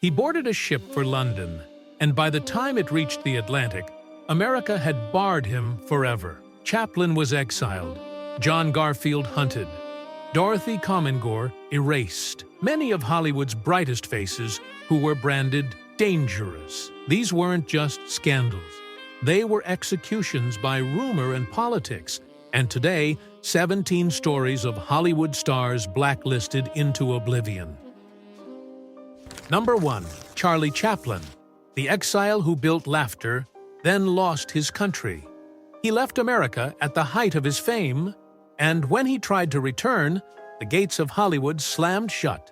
He boarded a ship for London, and by the time it reached the Atlantic, America had barred him forever. Chaplin was exiled, John Garfield hunted, Dorothy Comingore erased. Many of Hollywood's brightest faces who were branded dangerous. These weren't just scandals. They were executions by rumor and politics, and today, 17 stories of Hollywood stars blacklisted into oblivion. Number 1. Charlie Chaplin, the exile who built laughter, then lost his country. He left America at the height of his fame, and when he tried to return, the gates of Hollywood slammed shut.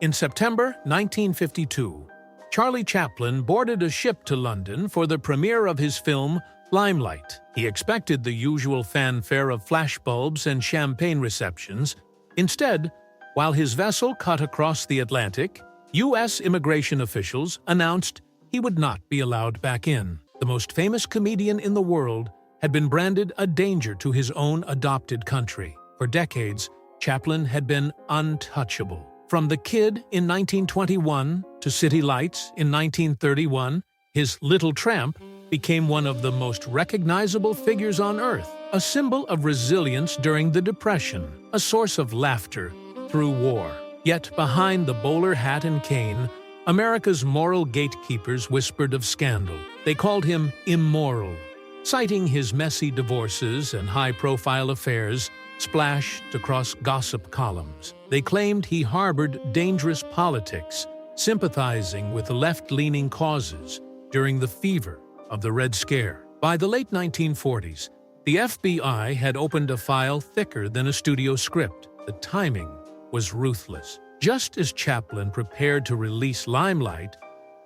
In September 1952, Charlie Chaplin boarded a ship to London for the premiere of his film Limelight. He expected the usual fanfare of flashbulbs and champagne receptions. Instead, while his vessel cut across the Atlantic, U.S. immigration officials announced he would not be allowed back in. The most famous comedian in the world had been branded a danger to his own adopted country. For decades, Chaplin had been untouchable. From The Kid in 1921 to City Lights in 1931, his Little Tramp became one of the most recognizable figures on Earth, a symbol of resilience during the Depression, a source of laughter through war. Yet behind the bowler hat and cane, America's moral gatekeepers whispered of scandal. They called him immoral, citing his messy divorces and high-profile affairs splashed across gossip columns. They claimed he harbored dangerous politics, sympathizing with left-leaning causes during the fever of the Red Scare. By the late 1940s, the FBI had opened a file thicker than a studio script. The timing was ruthless. Just as Chaplin prepared to release Limelight,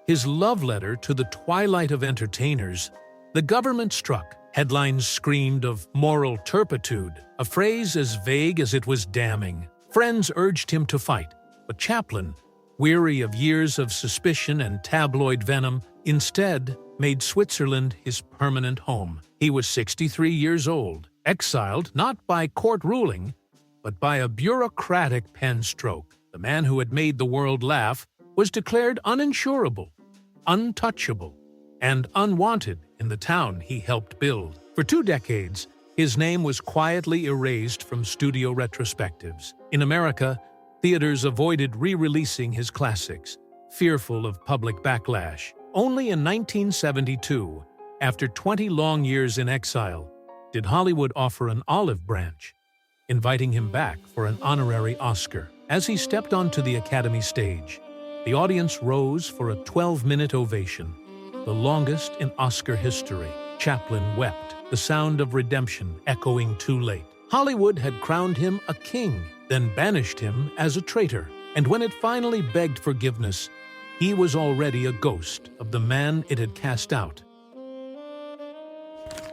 his love letter to the twilight of entertainers, the government struck. Headlines screamed of moral turpitude, a phrase as vague as it was damning. Friends urged him to fight, but Chaplin, weary of years of suspicion and tabloid venom, instead made Switzerland his permanent home. He was 63 years old, exiled not by court ruling, but by a bureaucratic pen stroke. The man who had made the world laugh was declared uninsurable, untouchable, and unwanted in the town he helped build. For 2 decades, his name was quietly erased from studio retrospectives. In America, theaters avoided re-releasing his classics, fearful of public backlash. Only in 1972, after 20 long years in exile, did Hollywood offer an olive branch, inviting him back for an honorary Oscar. As he stepped onto the Academy stage, the audience rose for a 12-minute ovation, the longest in Oscar history. Chaplin wept, the sound of redemption echoing too late. Hollywood had crowned him a king, then banished him as a traitor. And when it finally begged forgiveness, he was already a ghost of the man it had cast out.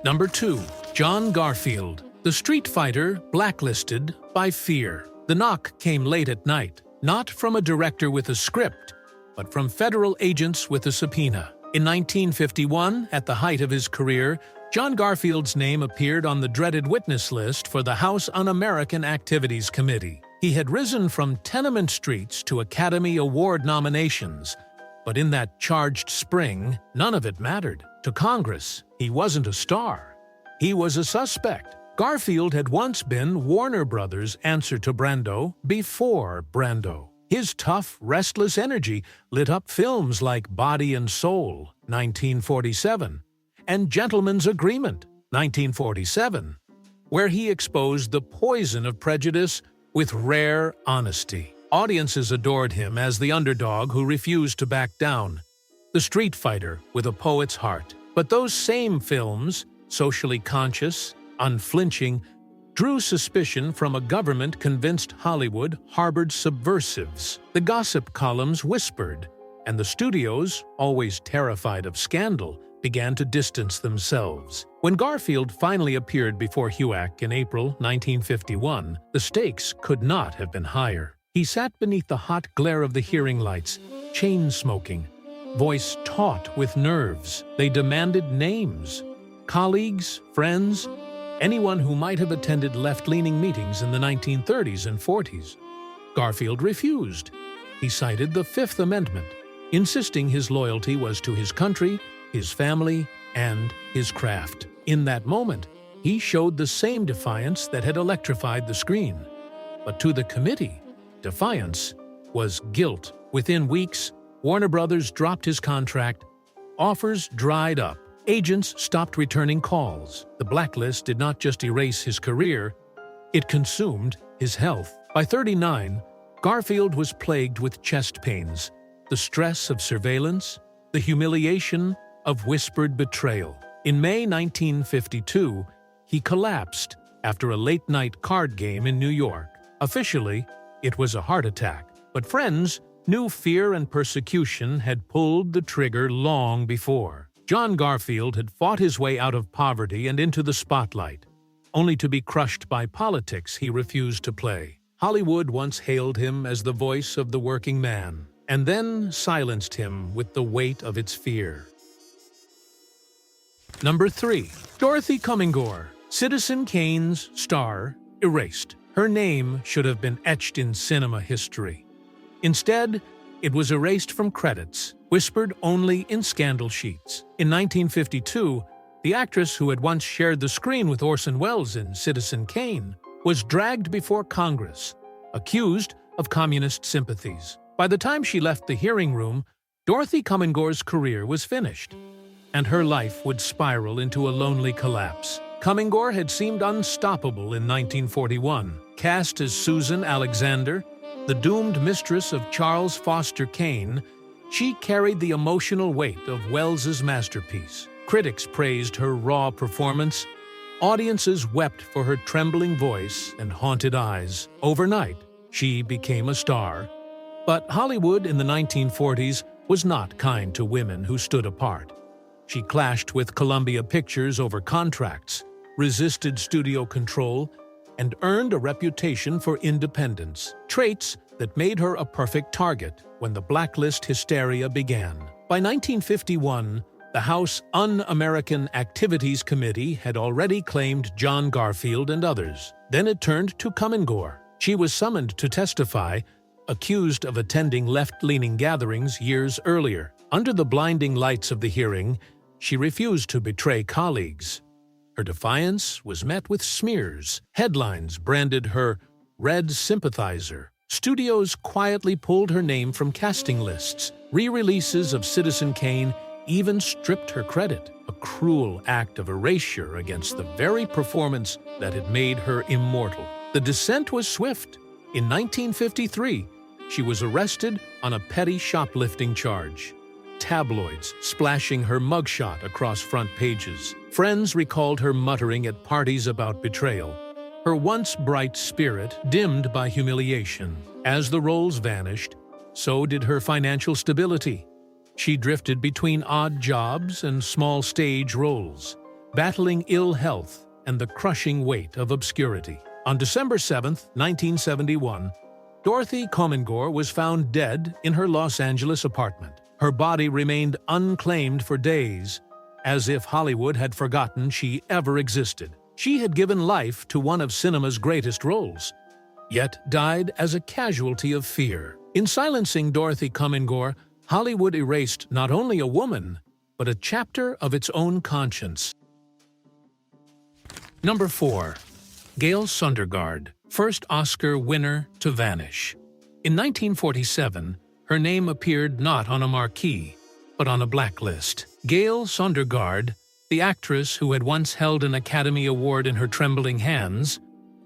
Number 2. John Garfield, the street fighter blacklisted by fear. The knock came late at night, not from a director with a script, but from federal agents with a subpoena. In 1951, at the height of his career, John Garfield's name appeared on the dreaded witness list for the House Un-American Activities Committee. He had risen from tenement streets to Academy Award nominations, but in that charged spring, none of it mattered. To Congress, he wasn't a star. He was a suspect. Garfield had once been Warner Brothers' answer to Brando before Brando. His tough, restless energy lit up films like Body and Soul, 1947, and Gentleman's Agreement, 1947, where he exposed the poison of prejudice with rare honesty. Audiences adored him as the underdog who refused to back down, the street fighter with a poet's heart. But those same films, socially conscious, unflinching, drew suspicion from a government convinced Hollywood harbored subversives. The gossip columns whispered, and the studios, always terrified of scandal, began to distance themselves. When Garfield finally appeared before HUAC in April 1951, the stakes could not have been higher. He sat beneath the hot glare of the hearing lights, chain-smoking, voice taut with nerves. They demanded names. Colleagues, friends, anyone who might have attended left-leaning meetings in the 1930s and 40s. Garfield refused. He cited the Fifth Amendment, insisting his loyalty was to his country, his family, and his craft. In that moment, he showed the same defiance that had electrified the screen. But to the committee, defiance was guilt. Within weeks, Warner Brothers dropped his contract, offers dried up, agents stopped returning calls. The blacklist did not just erase his career, it consumed his health. By 39, Garfield was plagued with chest pains, the stress of surveillance, the humiliation of whispered betrayal. In May 1952, he collapsed after a late-night card game in New York. Officially, it was a heart attack, but friends knew fear and persecution had pulled the trigger long before. John Garfield had fought his way out of poverty and into the spotlight, only to be crushed by politics he refused to play. Hollywood once hailed him as the voice of the working man, and then silenced him with the weight of its fear. Number 3. Dorothy Comingore, Citizen Kane's star, erased. Her name should have been etched in cinema history. Instead, it was erased from credits, whispered only in scandal sheets. In 1952, the actress who had once shared the screen with Orson Welles in Citizen Kane was dragged before Congress, accused of communist sympathies. By the time she left the hearing room, Dorothy Comingore's career was finished, and her life would spiral into a lonely collapse. Comingore had seemed unstoppable in 1941. Cast as Susan Alexander, the doomed mistress of Charles Foster Kane, she carried the emotional weight of Welles's masterpiece. Critics praised her raw performance. Audiences wept for her trembling voice and haunted eyes. Overnight, she became a star. But Hollywood in the 1940s was not kind to women who stood apart. She clashed with Columbia Pictures over contracts, resisted studio control, and earned a reputation for independence, traits that made her a perfect target when the blacklist hysteria began. By 1951, the House Un-American Activities Committee had already claimed John Garfield and others. Then it turned to Comingore. She was summoned to testify, accused of attending left-leaning gatherings years earlier. Under the blinding lights of the hearing, she refused to betray colleagues. Her defiance was met with smears. Headlines branded her Red Sympathizer. Studios quietly pulled her name from casting lists. Re-releases of Citizen Kane even stripped her credit, a cruel act of erasure against the very performance that had made her immortal. The descent was swift. In 1953, she was arrested on a petty shoplifting charge. Tabloids splashing her mugshot across front pages. Friends recalled her muttering at parties about betrayal. Her once bright spirit dimmed by humiliation. As the roles vanished, so did her financial stability. She drifted between odd jobs and small stage roles, battling ill health and the crushing weight of obscurity. On December 7, 1971, Dorothy Comingore was found dead in her Los Angeles apartment. Her body remained unclaimed for days, as if Hollywood had forgotten she ever existed. She had given life to one of cinema's greatest roles, yet died as a casualty of fear. In silencing Dorothy Comingore, Hollywood erased not only a woman, but a chapter of its own conscience. Number 4. Gail Sondergaard, first Oscar winner to vanish. In 1947, her name appeared not on a marquee, but on a blacklist. Gail Sondergaard, the actress who had once held an Academy Award in her trembling hands,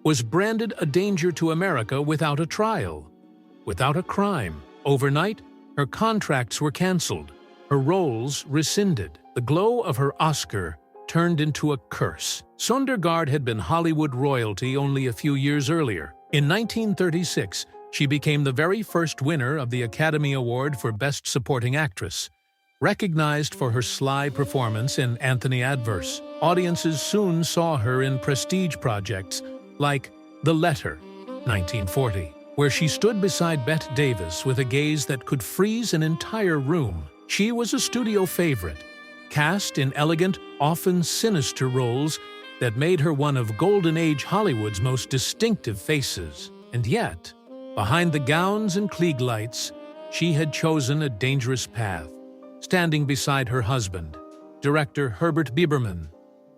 was branded a danger to America without a trial, without a crime. Overnight, her contracts were canceled, her roles rescinded. The glow of her Oscar turned into a curse. Sondergaard had been Hollywood royalty only a few years earlier. In 1936, she became the very first winner of the Academy Award for Best Supporting Actress, recognized for her sly performance in Anthony Adverse. Audiences soon saw her in prestige projects like The Letter, 1940, where she stood beside Bette Davis with a gaze that could freeze an entire room. She was a studio favorite, cast in elegant, often sinister roles that made her one of Golden Age Hollywood's most distinctive faces. And yet, behind the gowns and Klieg lights, She had chosen a dangerous path, standing beside her husband, director Herbert Biberman,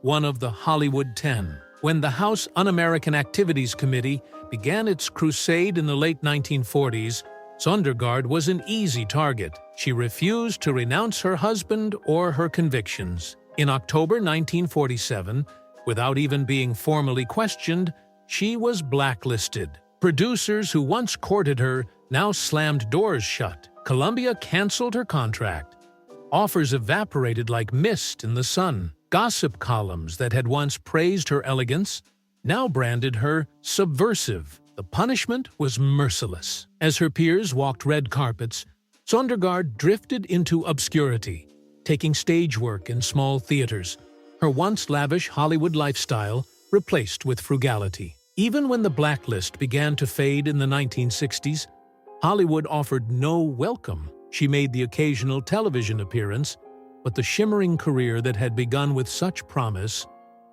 one of the Hollywood 10. When the House Un-American Activities Committee began its crusade in the late 1940s, Sondergaard was an easy target. She refused to renounce her husband or her convictions. In October 1947, without even being formally questioned, she was blacklisted. Producers who once courted her now slammed doors shut. Columbia canceled her contract. Offers evaporated like mist in the sun. Gossip columns that had once praised her elegance now branded her subversive. The punishment was merciless. As her peers walked red carpets, Sondergaard drifted into obscurity, taking stage work in small theaters, her once lavish Hollywood lifestyle replaced with frugality. Even when the blacklist began to fade in the 1960s, Hollywood offered no welcome. She made the occasional television appearance, but the shimmering career that had begun with such promise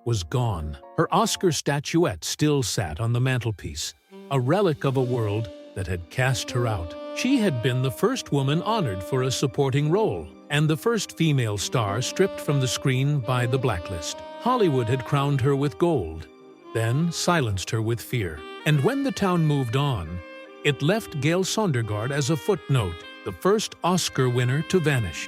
was gone. Her Oscar statuette still sat on the mantelpiece, a relic of a world that had cast her out. She had been the first woman honored for a supporting role, and the first female star stripped from the screen by the blacklist. Hollywood had crowned her with gold, then silenced her with fear. And when the town moved on, it left Gail Sondergaard as a footnote, the first Oscar winner to vanish.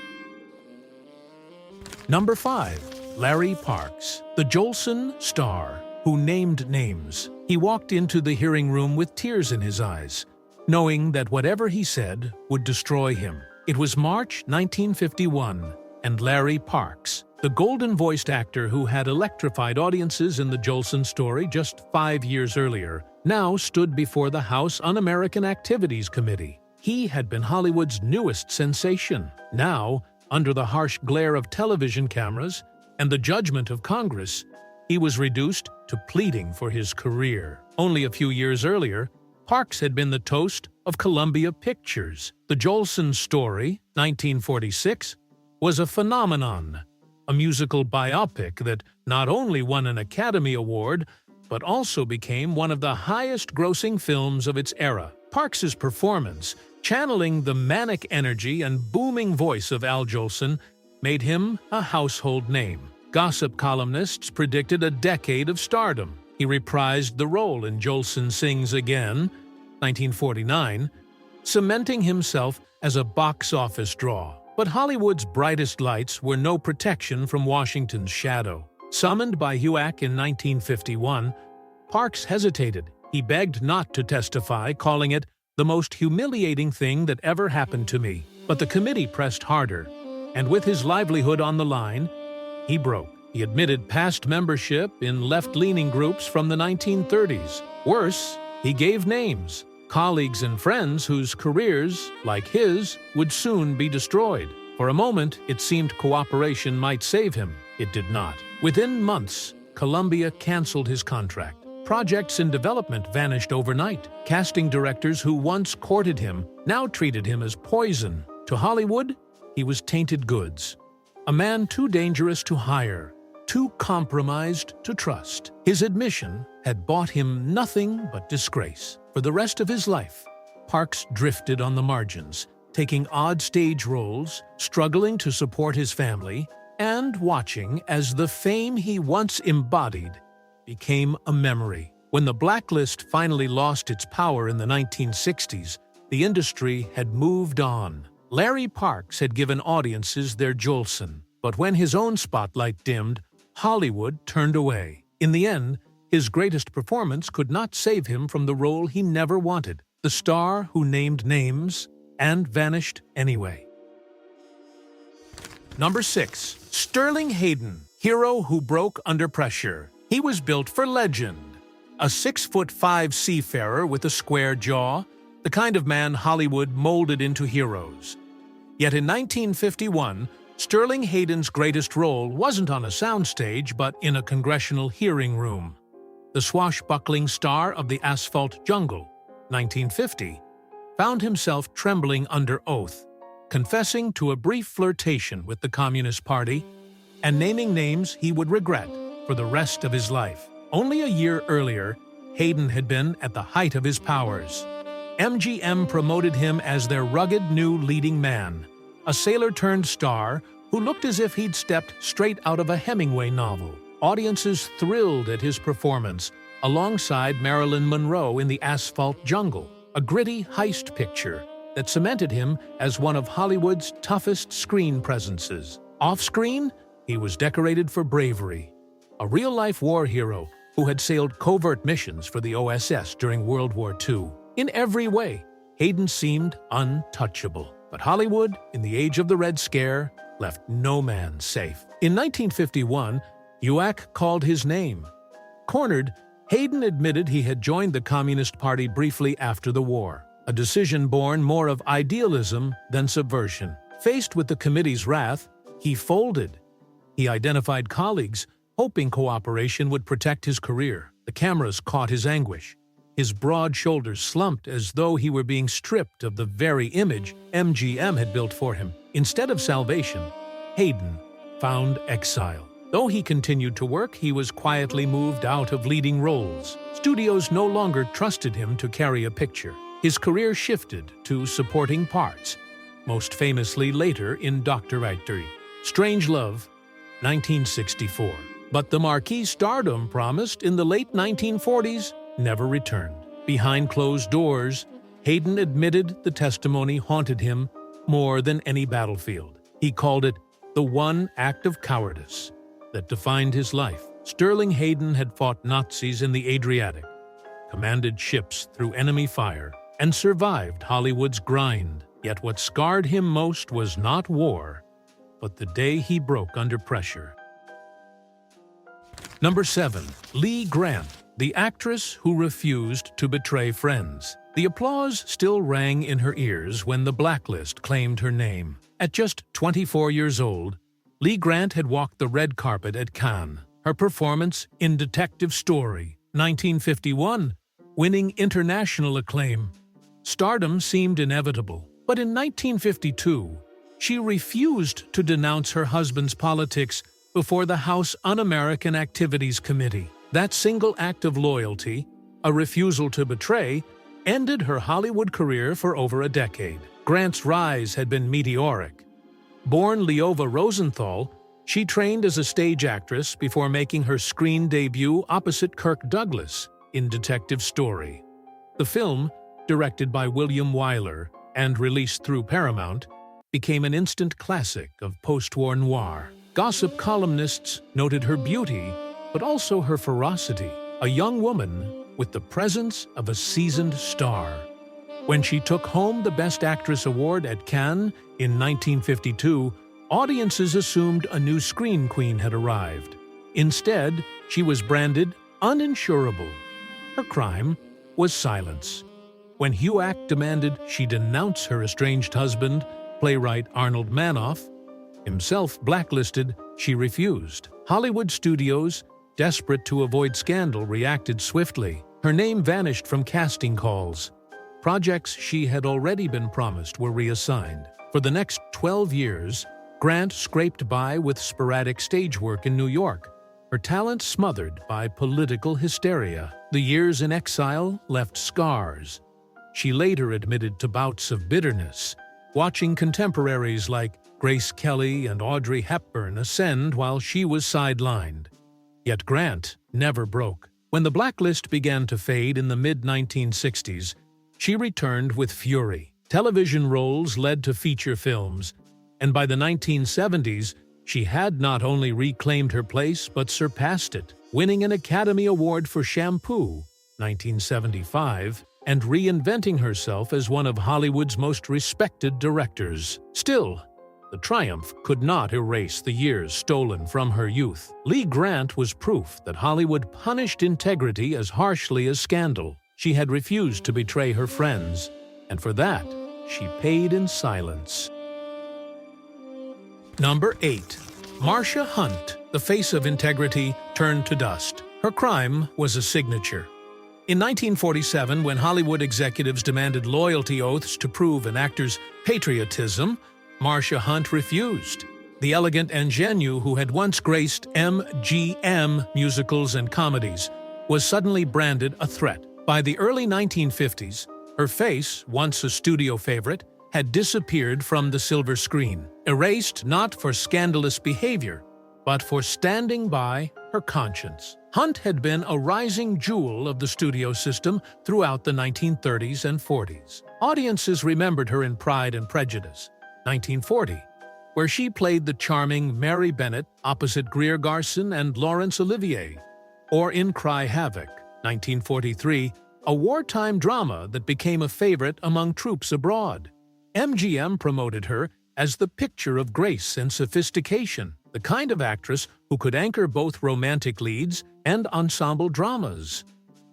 Number 5. Larry Parks, the Jolson star who named names. He walked into the hearing room with tears in his eyes, knowing that whatever he said would destroy him. It was March 1951, and Larry Parks, the golden-voiced actor who had electrified audiences in the Jolson story just 5 years earlier, now stood before the House Un-American Activities Committee. He had been Hollywood's newest sensation. Now, under the harsh glare of television cameras and the judgment of Congress, he was reduced to pleading for his career. Only a few years earlier, Parks had been the toast of Columbia Pictures. The Jolson story, 1946, was a phenomenon, a musical biopic that not only won an Academy Award, but also became one of the highest-grossing films of its era. Parks's performance, channeling the manic energy and booming voice of Al Jolson, made him a household name. Gossip columnists predicted a decade of stardom. He reprised the role in Jolson Sings Again, 1949, cementing himself as a box office draw. But Hollywood's brightest lights were no protection from Washington's shadow. Summoned by HUAC in 1951, Parks hesitated. He begged not to testify, calling it the most humiliating thing that ever happened to me. But the committee pressed harder, and with his livelihood on the line, he broke. He admitted past membership in left-leaning groups from the 1930s. Worse, he gave names, colleagues and friends whose careers, like his, would soon be destroyed. For a moment, it seemed cooperation might save him. It did not. Within months, Columbia canceled his contract. Projects in development vanished overnight. Casting directors who once courted him now treated him as poison. To Hollywood, he was tainted goods. A man too dangerous to hire, too compromised to trust. His admission had bought him nothing but disgrace. For the rest of his life, Parks drifted on the margins, taking odd stage roles, struggling to support his family, and watching as the fame he once embodied became a memory. When the blacklist finally lost its power in the 1960s, the industry had moved on. Larry Parks had given audiences their Jolson, but when his own spotlight dimmed, Hollywood turned away. In the end, his greatest performance could not save him from the role he never wanted, the star who named names and vanished anyway. Number 6. Sterling Hayden, hero who broke under pressure. He was built for legend. A 6'5" seafarer with a square jaw, the kind of man Hollywood molded into heroes. Yet in 1951, Sterling Hayden's greatest role wasn't on a soundstage but in a congressional hearing room. The swashbuckling star of The Asphalt Jungle, 1950, found himself trembling under oath, confessing to a brief flirtation with the Communist Party and naming names he would regret for the rest of his life. Only a year earlier, Hayden had been at the height of his powers. MGM promoted him as their rugged new leading man, a sailor-turned-star who looked as if he'd stepped straight out of a Hemingway novel. Audiences thrilled at his performance, alongside Marilyn Monroe in The Asphalt Jungle, a gritty heist picture that cemented him as one of Hollywood's toughest screen presences. Off-screen, he was decorated for bravery, a real-life war hero who had sailed covert missions for the OSS during World War II. In every way, Hayden seemed untouchable. But Hollywood, in the age of the Red Scare, left no man safe. In 1951, UAC called his name. Cornered, Hayden admitted he had joined the Communist Party briefly after the war, a decision born more of idealism than subversion. Faced with the committee's wrath, he folded. He identified colleagues, hoping cooperation would protect his career. The cameras caught his anguish. His broad shoulders slumped as though he were being stripped of the very image MGM had built for him. Instead of salvation, Hayden found exile. Though he continued to work, he was quietly moved out of leading roles. Studios no longer trusted him to carry a picture. His career shifted to supporting parts, most famously later in Dr. Strangelove, 1964. But the marquee stardom promised in the late 1940s never returned. Behind closed doors, Hayden admitted the testimony haunted him more than any battlefield. He called it the one act of cowardice that defined his life. Sterling Hayden had fought Nazis in the Adriatic, commanded ships through enemy fire, and survived Hollywood's grind. Yet what scarred him most was not war, but the day he broke under pressure. Number 7. Lee Grant, the actress who refused to betray friends. The applause still rang in her ears when the Blacklist claimed her name. At just 24 years old, Lee Grant had walked the red carpet at Cannes. Her performance in Detective Story, 1951, winning international acclaim. Stardom seemed inevitable, but in 1952, she refused to denounce her husband's politics before the House Un-American Activities Committee. That single act of loyalty, a refusal to betray, ended her Hollywood career for over a decade. Grant's rise had been meteoric. Born Leova Rosenthal, she trained as a stage actress before making her screen debut opposite Kirk Douglas in Detective Story. The film, directed by William Wyler and released through Paramount, became an instant classic of post-war noir. Gossip columnists noted her beauty, but also her ferocity, a young woman with the presence of a seasoned star. When she took home the Best Actress award at Cannes in 1952, audiences assumed a new screen queen had arrived. Instead, she was branded uninsurable. Her crime was silence. When HUAC demanded she denounce her estranged husband, playwright Arnold Manoff, himself blacklisted, she refused. Hollywood studios, desperate to avoid scandal, reacted swiftly. Her name vanished from casting calls. Projects she had already been promised were reassigned. For the next 12 years, Grant scraped by with sporadic stage work in New York, her talent smothered by political hysteria. The years in exile left scars. She later admitted to bouts of bitterness, watching contemporaries like Grace Kelly and Audrey Hepburn ascend while she was sidelined. Yet Grant never broke. When the Blacklist began to fade in the mid-1960s, she returned with fury. Television roles led to feature films, and by the 1970s, she had not only reclaimed her place but surpassed it, winning an Academy Award for Shampoo, 1975, and reinventing herself as one of Hollywood's most respected directors. Still, the triumph could not erase the years stolen from her youth. Lee Grant was proof that Hollywood punished integrity as harshly as scandal. She had refused to betray her friends, and for that, she paid in silence. Number 8. Marsha Hunt, the face of integrity, turned to dust. Her crime was a signature. In 1947, when Hollywood executives demanded loyalty oaths to prove an actor's patriotism, Marsha Hunt refused. The elegant ingenue who had once graced MGM musicals and comedies was suddenly branded a threat. By the early 1950s, Her face, once a studio favorite, had disappeared from the silver screen, erased not for scandalous behavior, but for standing by her conscience. Hunt had been a rising jewel of the studio system throughout the 1930s and 40s. Audiences remembered her in Pride and Prejudice, 1940, where she played the charming Mary Bennet opposite Greer Garson and Laurence Olivier, or in Cry Havoc, 1943, a wartime drama that became a favorite among troops abroad. MGM promoted her as the picture of grace and sophistication, the kind of actress who could anchor both romantic leads and ensemble dramas.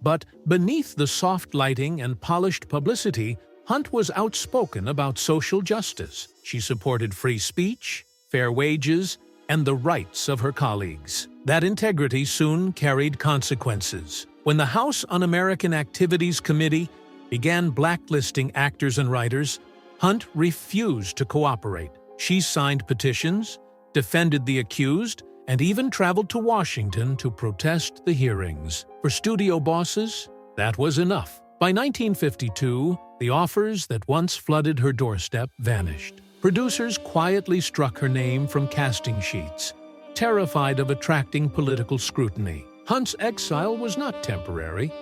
But beneath the soft lighting and polished publicity, Hunt was outspoken about social justice. She supported free speech, fair wages, and the rights of her colleagues. That integrity soon carried consequences. When the House Un-American Activities Committee began blacklisting actors and writers, Hunt refused to cooperate. She signed petitions, defended the accused, and even traveled to Washington to protest the hearings. For studio bosses, that was enough. By 1952, the offers that once flooded her doorstep vanished. Producers quietly struck her name from casting sheets, terrified of attracting political scrutiny. Hunt's exile was not temporary.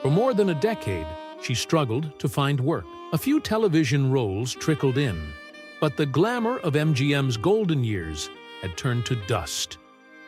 For more than a decade, she struggled to find work. A few television roles trickled in, but the glamour of MGM's golden years had turned to dust.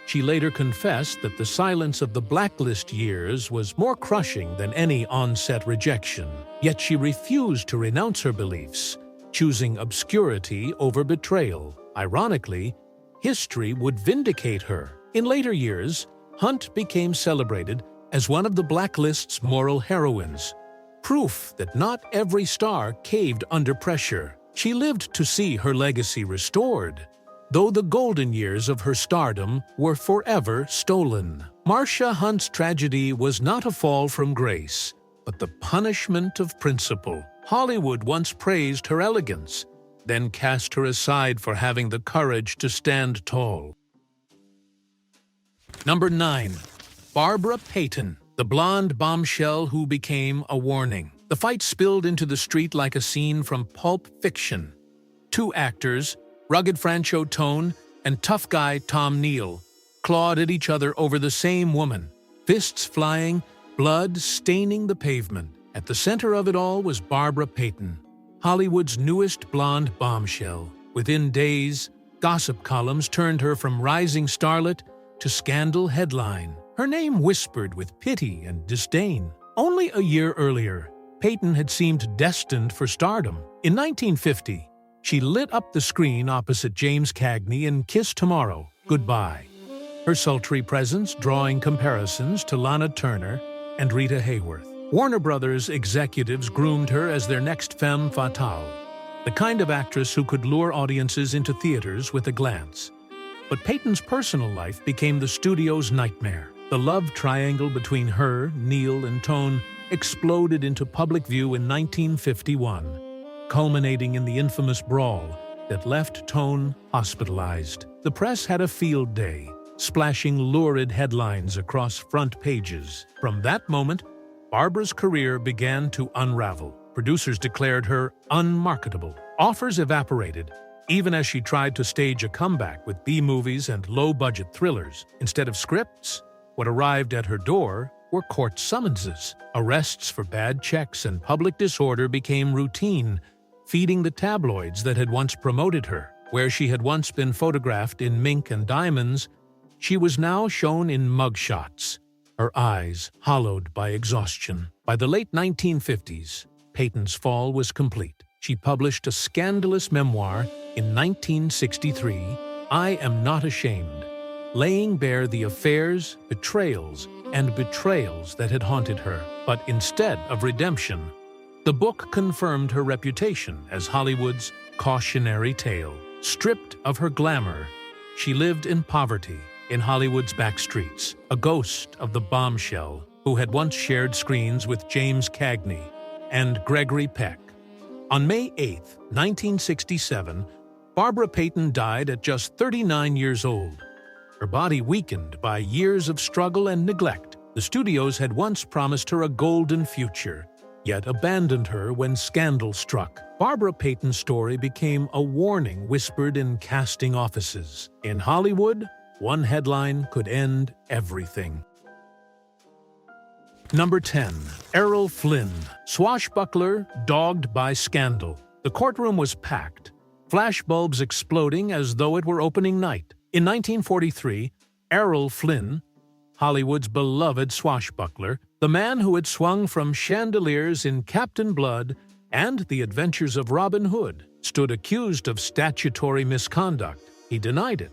She later confessed that the silence of the blacklist years was more crushing than any on-set rejection. Yet she refused to renounce her beliefs, choosing obscurity over betrayal. Ironically, history would vindicate her. In later years, Hunt became celebrated as one of the blacklist's moral heroines, proof that not every star caved under pressure. She lived to see her legacy restored, though the golden years of her stardom were forever stolen. Marsha Hunt's tragedy was not a fall from grace, but the punishment of principle. Hollywood once praised her elegance, then cast her aside for having the courage to stand tall. Number 9. Barbara Payton, the blonde bombshell who became a warning. The fight spilled into the street like a scene from Pulp Fiction. Two actors, rugged Francho Tone and tough guy Tom Neal, clawed at each other over the same woman, fists flying, blood staining the pavement. At the center of it all was Barbara Payton, Hollywood's newest blonde bombshell. Within days, gossip columns turned her from rising starlet to scandal headline. Her name whispered with pity and disdain. Only a year earlier, Payton had seemed destined for stardom. In 1950, she lit up the screen opposite James Cagney in Kiss Tomorrow, Goodbye, her sultry presence drawing comparisons to Lana Turner and Rita Hayworth. Warner Brothers executives groomed her as their next femme fatale, the kind of actress who could lure audiences into theaters with a glance. But Payton's personal life became the studio's nightmare. The love triangle between her, Neal, and Tone exploded into public view in 1951, culminating in the infamous brawl that left Tone hospitalized. The press had a field day, splashing lurid headlines across front pages. From that moment, Barbara's career began to unravel. Producers declared her unmarketable. Offers evaporated, even as she tried to stage a comeback with B-movies and low-budget thrillers. Instead of scripts, what arrived at her door were court summonses. Arrests for bad checks and public disorder became routine, feeding the tabloids that had once promoted her. Where she had once been photographed in mink and diamonds, she was now shown in mugshots, her eyes hollowed by exhaustion. By the late 1950s, Payton's fall was complete. She published a scandalous memoir in 1963, I Am Not Ashamed, laying bare the affairs, betrayals, and betrayals that had haunted her. But instead of redemption, the book confirmed her reputation as Hollywood's cautionary tale. Stripped of her glamour, she lived in poverty in Hollywood's backstreets, a ghost of the bombshell who had once shared screens with James Cagney and Gregory Peck. On May 8, 1967, Barbara Payton died at just 39 years old, her body weakened by years of struggle and neglect. The studios had once promised her a golden future, yet abandoned her when scandal struck. Barbara Payton's story became a warning whispered in casting offices. In Hollywood, one headline could end everything. Number 10. Errol Flynn, swashbuckler dogged by scandal. The courtroom was packed, flashbulbs exploding as though it were opening night. In 1943, Errol Flynn, Hollywood's beloved swashbuckler, the man who had swung from chandeliers in Captain Blood and The Adventures of Robin Hood, stood accused of statutory misconduct. He denied it,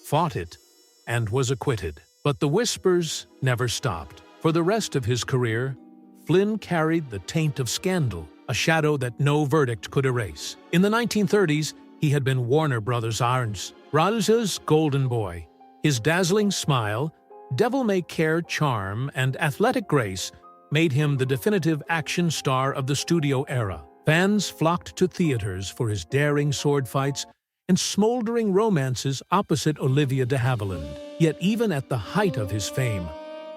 fought it, and was acquitted. But the whispers never stopped. For the rest of his career, Flynn carried the taint of scandal, a shadow that no verdict could erase. In the 1930s, he had been Warner Brothers' Rals's golden boy. His dazzling smile, devil-may-care charm, and athletic grace made him the definitive action star of the studio era. Fans flocked to theaters for his daring sword fights and smoldering romances opposite Olivia de Havilland. Yet even at the height of his fame,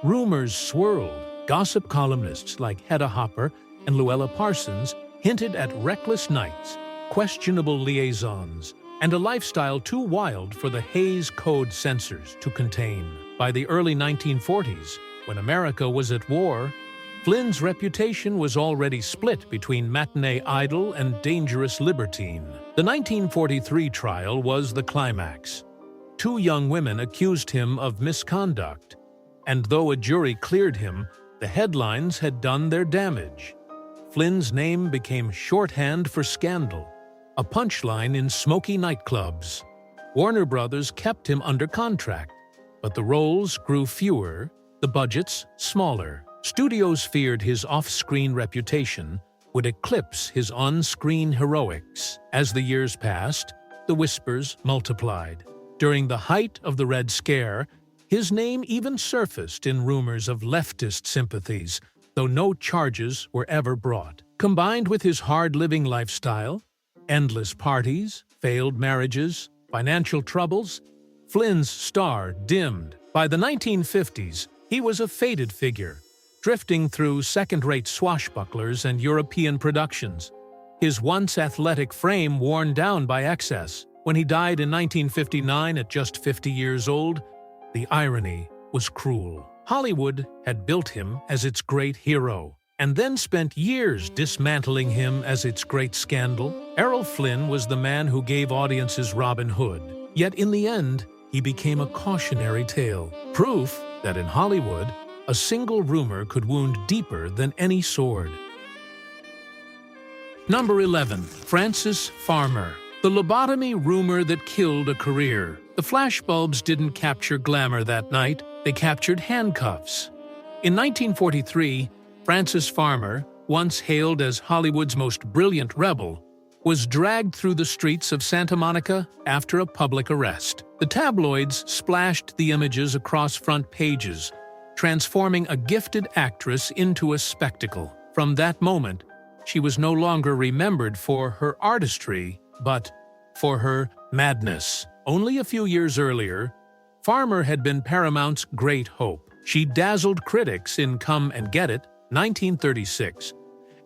rumors swirled. Gossip columnists like Hedda Hopper and Luella Parsons hinted at reckless nights, questionable liaisons, and a lifestyle too wild for the Hays Code censors to contain. By the early 1940s, when America was at war, Flynn's reputation was already split between matinee idol and dangerous libertine. The 1943 trial was the climax. Two young women accused him of misconduct, and though a jury cleared him, the headlines had done their damage. Flynn's name became shorthand for scandal, a punchline in smoky nightclubs. Warner Brothers kept him under contract, but the roles grew fewer, the budgets smaller. Studios feared his off-screen reputation would eclipse his on-screen heroics. As the years passed, the whispers multiplied. During the height of the Red Scare, his name even surfaced in rumors of leftist sympathies, though no charges were ever brought. Combined with his hard-living lifestyle, endless parties, failed marriages, financial troubles, Flynn's star dimmed. By the 1950s, he was a faded figure, drifting through second-rate swashbucklers and European productions, his once athletic frame worn down by excess. When he died in 1959 at just 50 years old, the irony was cruel. Hollywood had built him as its great hero, and then spent years dismantling him as its great scandal. Errol Flynn was the man who gave audiences Robin Hood, yet in the end, he became a cautionary tale, proof that in Hollywood, a single rumor could wound deeper than any sword. Number 11. Frances Farmer, the lobotomy rumor that killed a career. The flashbulbs didn't capture glamour that night, they captured handcuffs. In 1943, Frances Farmer, once hailed as Hollywood's most brilliant rebel, was dragged through the streets of Santa Monica after a public arrest. The tabloids splashed the images across front pages, transforming a gifted actress into a spectacle. From that moment, she was no longer remembered for her artistry, but for her madness. Only a few years earlier, Farmer had been Paramount's great hope. She dazzled critics in Come and Get It, 1936,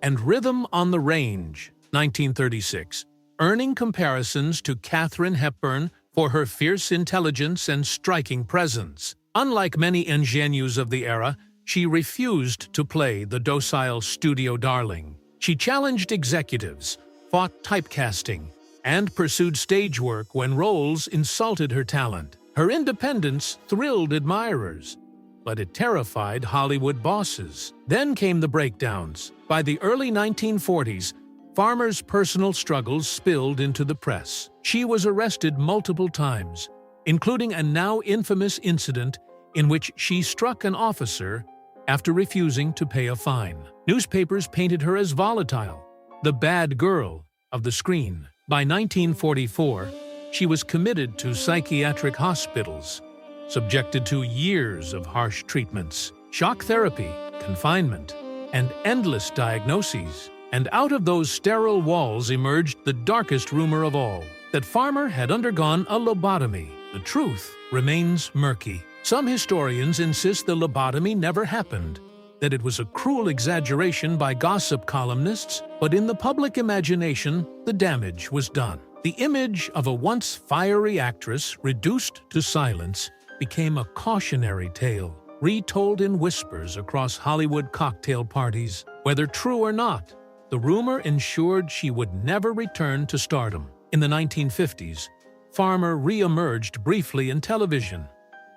and Rhythm on the Range, 1936, earning comparisons to Katharine Hepburn for her fierce intelligence and striking presence. Unlike many ingenues of the era, she refused to play the docile studio darling. She challenged executives, fought typecasting, and pursued stage work when roles insulted her talent. Her independence thrilled admirers, but it terrified Hollywood bosses. Then came the breakdowns. By the early 1940s, Farmer's personal struggles spilled into the press. She was arrested multiple times, including a now infamous incident in which she struck an officer after refusing to pay a fine. Newspapers painted her as volatile, the bad girl of the screen. By 1944, she was committed to psychiatric hospitals, subjected to years of harsh treatments, shock therapy, confinement, and endless diagnoses. And out of those sterile walls emerged the darkest rumor of all, that Farmer had undergone a lobotomy. The truth remains murky. Some historians insist the lobotomy never happened, that it was a cruel exaggeration by gossip columnists, but in the public imagination, the damage was done. The image of a once fiery actress reduced to silence became a cautionary tale, retold in whispers across Hollywood cocktail parties. Whether true or not, the rumor ensured she would never return to stardom. In the 1950s, Farmer re-emerged briefly in television,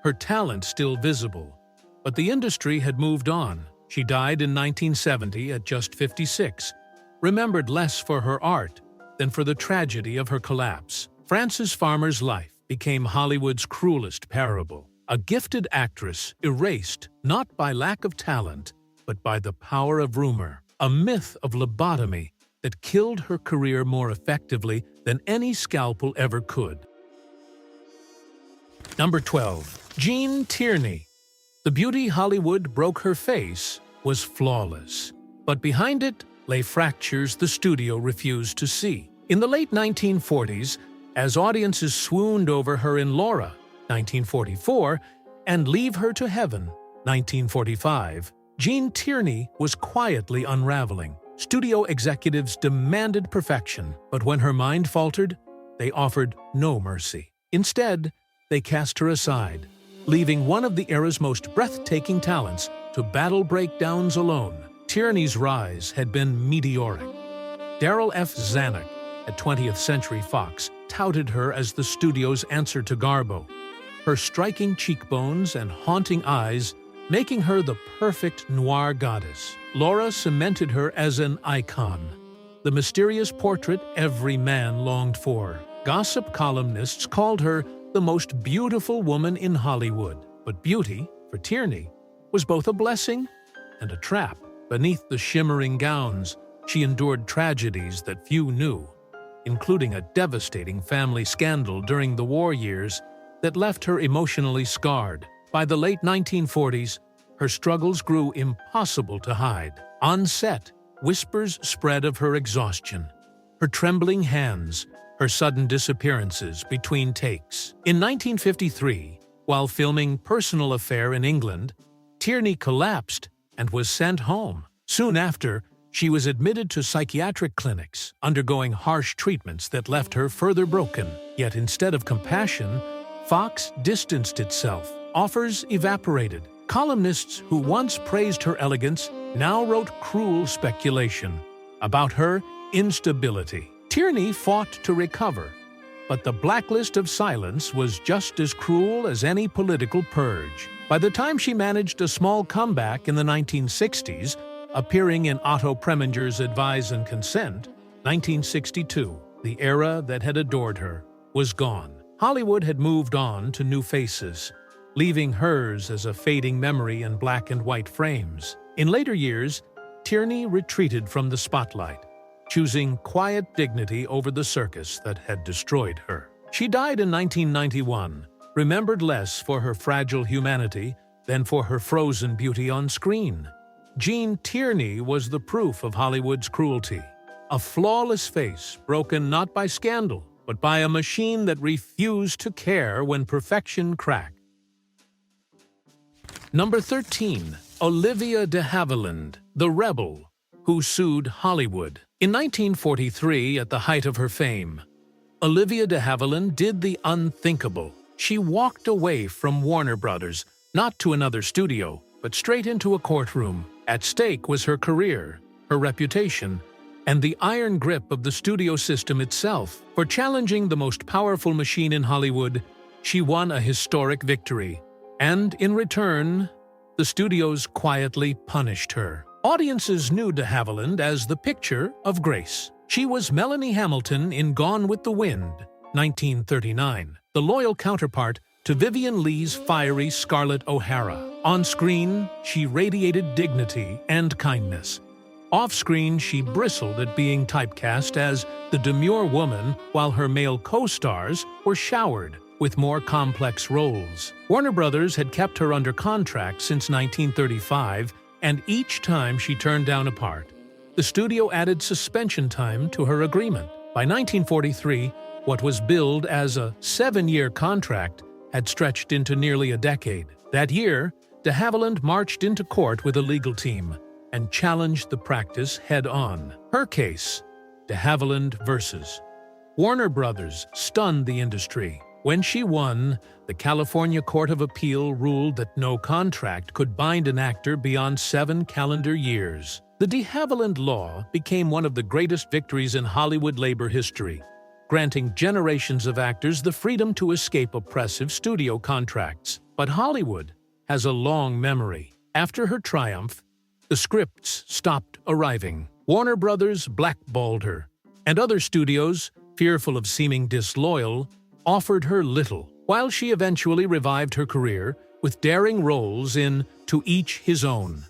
her talent still visible, but the industry had moved on. She died in 1970 at just 56, remembered less for her art than for the tragedy of her collapse. Frances Farmer's life became Hollywood's cruelest parable. A gifted actress erased not by lack of talent, but by the power of rumor. A myth of lobotomy that killed her career more effectively than any scalpel ever could. Number 12. Jean Tierney. The beauty Hollywood broke her face was flawless, but behind it lay fractures the studio refused to see. In the late 1940s, as audiences swooned over her in Laura, 1944, and Leave Her to Heaven, 1945, Jean Tierney was quietly unraveling. Studio executives demanded perfection, but when her mind faltered, they offered no mercy. Instead, they cast her aside, leaving one of the era's most breathtaking talents to battle breakdowns alone. Tierney's rise had been meteoric. Darryl F. Zanuck at 20th Century Fox touted her as the studio's answer to Garbo, her striking cheekbones and haunting eyes making her the perfect noir goddess. Laura cemented her as an icon, the mysterious portrait every man longed for. Gossip columnists called her the most beautiful woman in Hollywood. But beauty, for Tierney, was both a blessing and a trap. Beneath the shimmering gowns, she endured tragedies that few knew, including a devastating family scandal during the war years that left her emotionally scarred. By the late 1940s, her struggles grew impossible to hide. On set, whispers spread of her exhaustion, her trembling hands, her sudden disappearances between takes. In 1953, while filming Personal Affair in England, Tierney collapsed and was sent home. Soon after, she was admitted to psychiatric clinics, undergoing harsh treatments that left her further broken. Yet instead of compassion, Fox distanced itself. Offers evaporated. Columnists who once praised her elegance now wrote cruel speculation about her instability. Tierney fought to recover, but the blacklist of silence was just as cruel as any political purge. By the time she managed a small comeback in the 1960s, appearing in Otto Preminger's Advise and Consent, 1962, the era that had adored her was gone. Hollywood had moved on to new faces, leaving hers as a fading memory in black and white frames. In later years, Tierney retreated from the spotlight, choosing quiet dignity over the circus that had destroyed her. She died in 1991, remembered less for her fragile humanity than for her frozen beauty on screen. Jean Tierney was the proof of Hollywood's cruelty. A flawless face broken not by scandal, but by a machine that refused to care when perfection cracked. Number 13. Olivia de Havilland, the rebel who sued Hollywood. In 1943, at the height of her fame, Olivia de Havilland did the unthinkable. She walked away from Warner Brothers, not to another studio, but straight into a courtroom. At stake was her career, her reputation, and the iron grip of the studio system itself. For challenging the most powerful machine in Hollywood, she won a historic victory. And in return, the studios quietly punished her. Audiences knew de Havilland as the picture of grace. She was Melanie Hamilton in Gone with the Wind, 1939, the loyal counterpart to Vivien Leigh's fiery Scarlett O'Hara. On screen, she radiated dignity and kindness. Off-screen, she bristled at being typecast as the demure woman, while her male co-stars were showered with more complex roles. Warner Brothers had kept her under contract since 1935, and each time she turned down a part, the studio added suspension time to her agreement. By 1943, what was billed as a 7-year contract had stretched into nearly a decade. That year, de Havilland marched into court with a legal team and challenged the practice head-on. Her case, de Havilland versus Warner Brothers, stunned the industry. When she won, the California Court of Appeal ruled that no contract could bind an actor beyond 7 calendar years. The de Havilland law became one of the greatest victories in Hollywood labor history, granting generations of actors the freedom to escape oppressive studio contracts. But Hollywood has a long memory. After her triumph, the scripts stopped arriving. Warner Brothers blackballed her, and other studios, fearful of seeming disloyal, offered her little, while she eventually revived her career with daring roles in To Each His Own,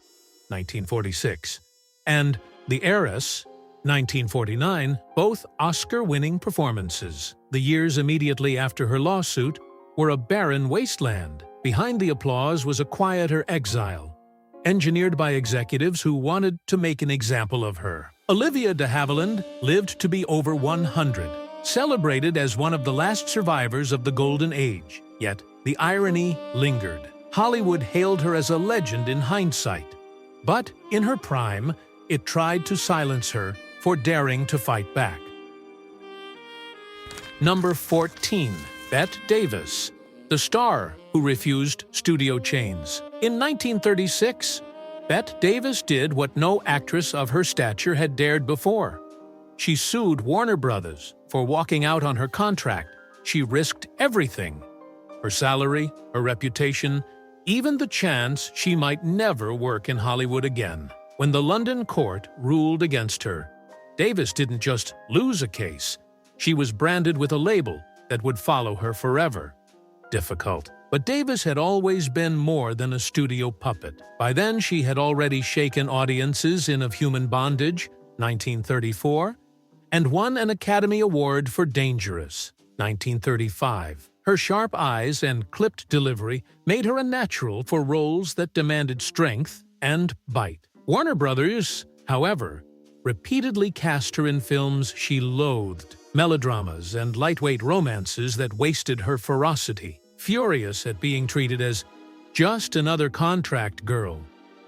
1946, and The Heiress, 1949, both Oscar-winning performances. The years immediately after her lawsuit were a barren wasteland. Behind the applause was a quieter exile, engineered by executives who wanted to make an example of her. Olivia de Havilland lived to be over 100, celebrated as one of the last survivors of the Golden Age. Yet, the irony lingered. Hollywood hailed her as a legend in hindsight. But, in her prime, it tried to silence her for daring to fight back. Number 14. Bette Davis, the star who refused studio chains. In 1936, Bette Davis did what no actress of her stature had dared before. She sued Warner Brothers for walking out on her contract. She risked everything: her salary, her reputation, even the chance she might never work in Hollywood again. When the London court ruled against her, Davis didn't just lose a case. She was branded with a label that would follow her forever. Difficult. But Davis had always been more than a studio puppet. By then, she had already shaken audiences in Of Human Bondage, 1934, and won an Academy Award for Dangerous, 1935. Her sharp eyes and clipped delivery made her a natural for roles that demanded strength and bite. Warner Brothers, however, repeatedly cast her in films she loathed, melodramas and lightweight romances that wasted her ferocity. Furious at being treated as just another contract girl,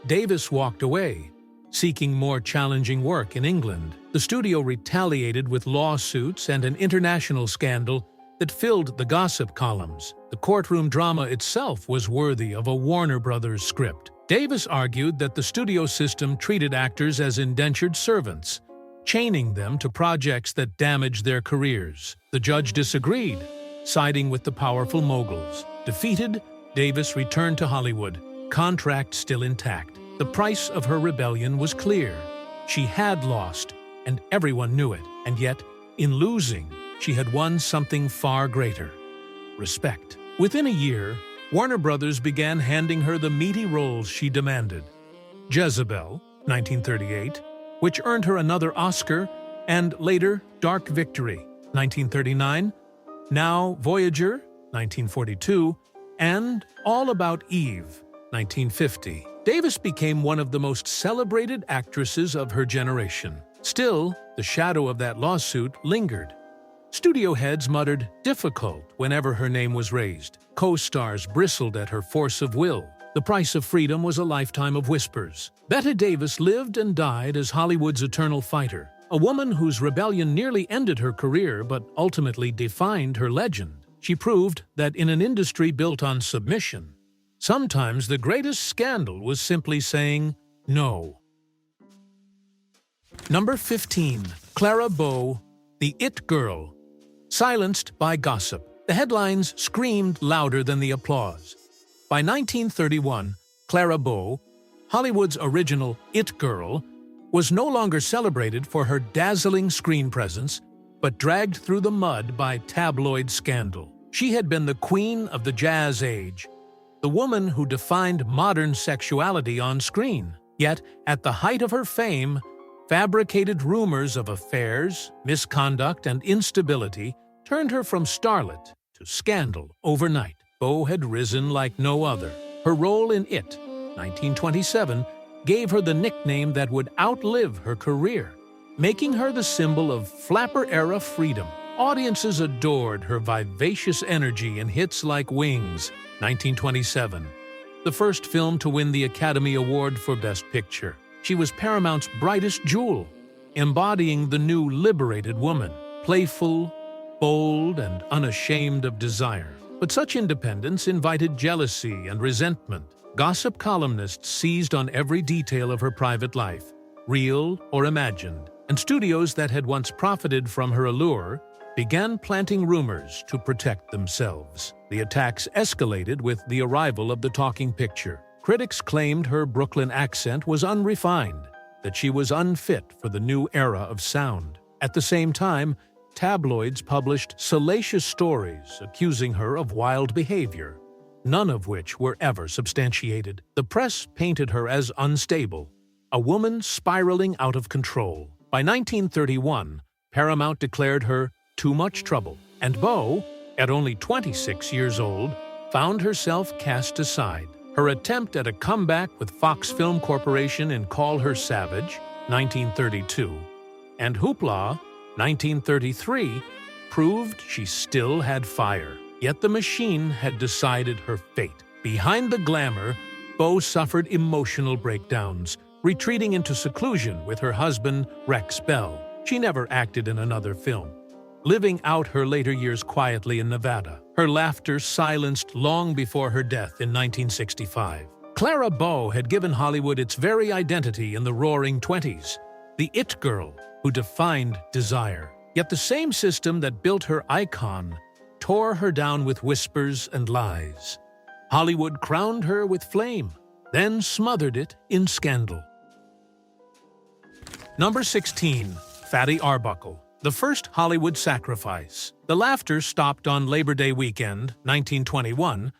Davis walked away, seeking more challenging work in England. The studio retaliated with lawsuits and an international scandal that filled the gossip columns. The courtroom drama itself was worthy of a Warner Brothers script. Davis argued that the studio system treated actors as indentured servants, chaining them to projects that damaged their careers. The judge disagreed, siding with the powerful moguls. Defeated, Davis returned to Hollywood, contract still intact. The price of her rebellion was clear. She had lost, and everyone knew it. And yet, in losing, she had won something far greater: respect. Within a year, Warner Brothers began handing her the meaty roles she demanded. Jezebel, 1938, which earned her another Oscar, and later Dark Victory, 1939, now Voyager, 1942, and All About Eve, 1950. Davis became one of the most celebrated actresses of her generation. Still, the shadow of that lawsuit lingered. Studio heads muttered difficult whenever her name was raised. Co-stars bristled at her force of will. The price of freedom was a lifetime of whispers. Bette Davis lived and died as Hollywood's eternal fighter, a woman whose rebellion nearly ended her career but ultimately defined her legend. She proved that in an industry built on submission, sometimes the greatest scandal was simply saying no. Number 15. Clara Bow, the It Girl. Silenced by gossip, the headlines screamed louder than the applause. By 1931, Clara Bow, Hollywood's original It Girl, was no longer celebrated for her dazzling screen presence, but dragged through the mud by tabloid scandal. She had been the queen of the jazz age, the woman who defined modern sexuality on screen. Yet, at the height of her fame, fabricated rumors of affairs, misconduct, and instability turned her from starlet to scandal overnight. Bow had risen like no other. Her role in It, 1927, gave her the nickname that would outlive her career, making her the symbol of flapper-era freedom. Audiences adored her vivacious energy in hits like Wings, 1927, the first film to win the Academy Award for Best Picture. She was Paramount's brightest jewel, embodying the new liberated woman, playful, bold, and unashamed of desire. But such independence invited jealousy and resentment. Gossip columnists seized on every detail of her private life, real or imagined, and studios that had once profited from her allure began planting rumors to protect themselves. The attacks escalated with the arrival of the talking picture. Critics claimed her Brooklyn accent was unrefined, that she was unfit for the new era of sound. At the same time, tabloids published salacious stories accusing her of wild behavior, none of which were ever substantiated. The press painted her as unstable, a woman spiraling out of control. By 1931, Paramount declared her too much trouble, and Bow, at only 26 years old, found herself cast aside. Her attempt at a comeback with Fox Film Corporation in Call Her Savage, 1932, and Hoopla, 1933, proved she still had fire. Yet the machine had decided her fate. Behind the glamour, Bow suffered emotional breakdowns, retreating into seclusion with her husband, Rex Bell. She never acted in another film, living out her later years quietly in Nevada, her laughter silenced long before her death in 1965. Clara Bow had given Hollywood its very identity in the Roaring Twenties, the it girl who defined desire. Yet the same system that built her icon tore her down with whispers and lies. Hollywood crowned her with flame, then smothered it in scandal. Number 16. Fatty Arbuckle. The first Hollywood sacrifice. The laughter stopped on Labor Day weekend, 1921.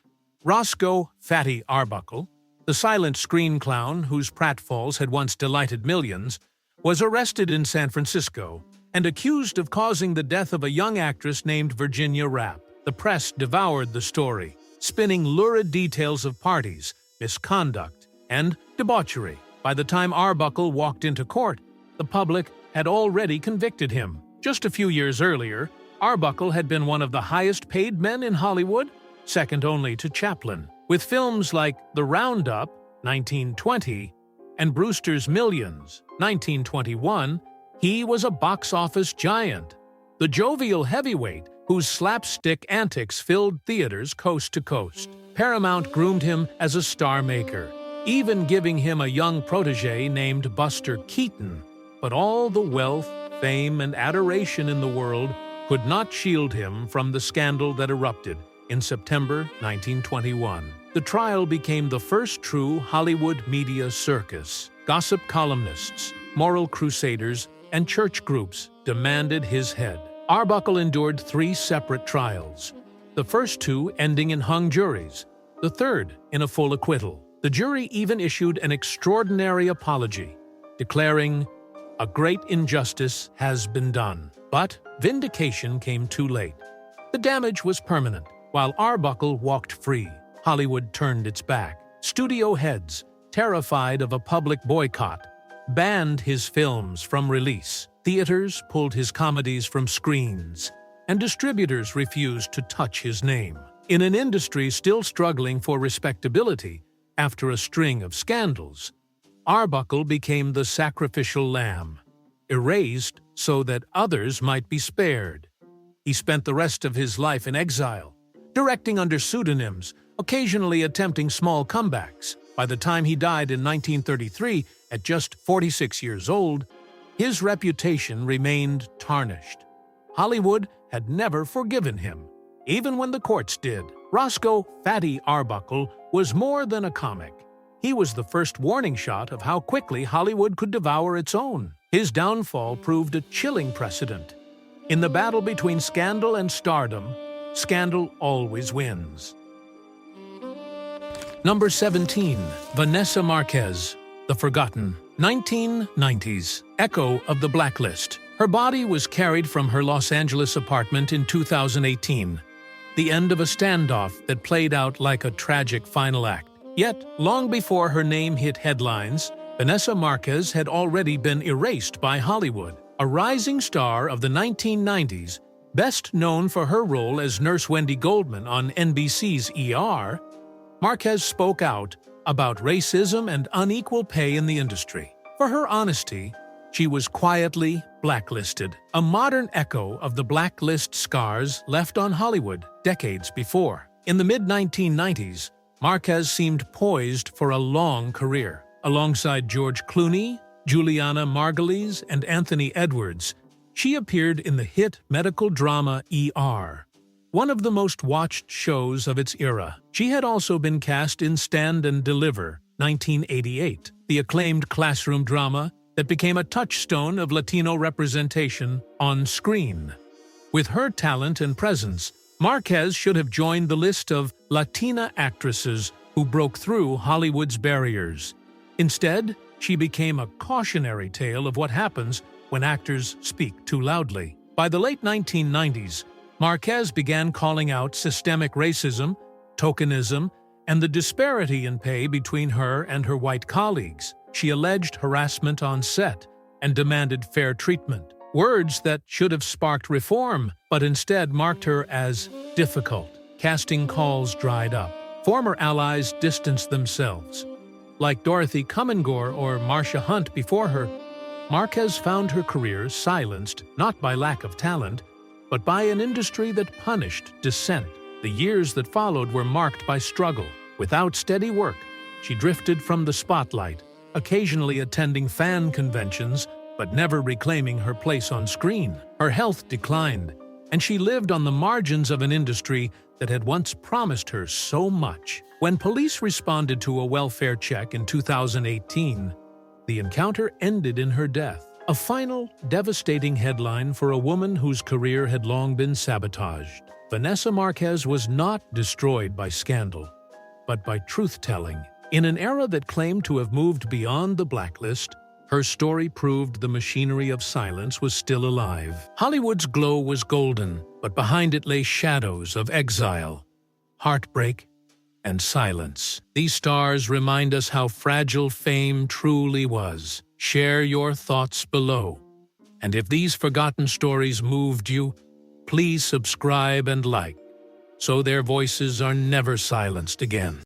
Roscoe "Fatty" Arbuckle, the silent screen clown whose pratfalls had once delighted millions, was arrested in San Francisco and accused of causing the death of a young actress named Virginia Rapp. The press devoured the story, spinning lurid details of parties, misconduct, and debauchery. By the time Arbuckle walked into court, the public had already convicted him. Just a few years earlier, Arbuckle had been one of the highest-paid men in Hollywood, second only to Chaplin. With films like The Roundup, 1920, and Brewster's Millions, 1921, he was a box-office giant. The jovial heavyweight whose slapstick antics filled theaters coast to coast. Paramount groomed him as a star maker, even giving him a young protege named Buster Keaton. But all the wealth, fame, and adoration in the world could not shield him from the scandal that erupted in September 1921. The trial became the first true Hollywood media circus. Gossip columnists, moral crusaders, and church groups demanded his head. Arbuckle endured 3 separate trials, the first 2 ending in hung juries, the third in a full acquittal. The jury even issued an extraordinary apology, declaring, "A great injustice has been done." But vindication came too late. The damage was permanent. While Arbuckle walked free, Hollywood turned its back. Studio heads, terrified of a public boycott, banned his films from release. Theaters pulled his comedies from screens, and distributors refused to touch his name. In an industry still struggling for respectability after a string of scandals, Arbuckle became the sacrificial lamb, erased so that others might be spared. He spent the rest of his life in exile, directing under pseudonyms, occasionally attempting small comebacks. By the time he died in 1933, at just 46 years old, his reputation remained tarnished. Hollywood had never forgiven him, even when the courts did. Roscoe "Fatty" Arbuckle was more than a comic. He was the first warning shot of how quickly Hollywood could devour its own. His downfall proved a chilling precedent. In the battle between scandal and stardom, scandal always wins. Number 17. Vanessa Marquez, The Forgotten. 1990s. Echo of the Blacklist. Her body was carried from her Los Angeles apartment in 2018, the end of a standoff that played out like a tragic final act. Yet, long before her name hit headlines, Vanessa Marquez had already been erased by Hollywood. A rising star of the 1990s, best known for her role as Nurse Wendy Goldman on NBC's ER, Marquez spoke out about racism and unequal pay in the industry. For her honesty, she was quietly blacklisted, a modern echo of the blacklist scars left on Hollywood decades before. In the mid-1990s, Marquez seemed poised for a long career. Alongside George Clooney, Juliana Margulies, and Anthony Edwards, she appeared in the hit medical drama ER, one of the most watched shows of its era. She had also been cast in Stand and Deliver, 1988, the acclaimed classroom drama that became a touchstone of Latino representation on screen. With her talent and presence, Marquez should have joined the list of Latina actresses who broke through Hollywood's barriers. Instead, she became a cautionary tale of what happens when actors speak too loudly. By the late 1990s, Marquez began calling out systemic racism, tokenism, and the disparity in pay between her and her white colleagues. She alleged harassment on set and demanded fair treatment, words that should have sparked reform, but instead marked her as difficult. Casting calls dried up. Former allies distanced themselves. Like Dorothy Comingore or Marsha Hunt before her, Marquez found her career silenced not by lack of talent, but by an industry that punished dissent. The years that followed were marked by struggle. Without steady work, she drifted from the spotlight, occasionally attending fan conventions, but never reclaiming her place on screen. Her health declined, and she lived on the margins of an industry that had once promised her so much. When police responded to a welfare check in 2018, the encounter ended in her death. A final, devastating headline for a woman whose career had long been sabotaged. Vanessa Marquez was not destroyed by scandal, but by truth-telling. In an era that claimed to have moved beyond the blacklist, her story proved the machinery of silence was still alive. Hollywood's glow was golden, but behind it lay shadows of exile, heartbreak, and silence. These stars remind us how fragile fame truly was. Share your thoughts below. And if these forgotten stories moved you, please subscribe and like, so their voices are never silenced again.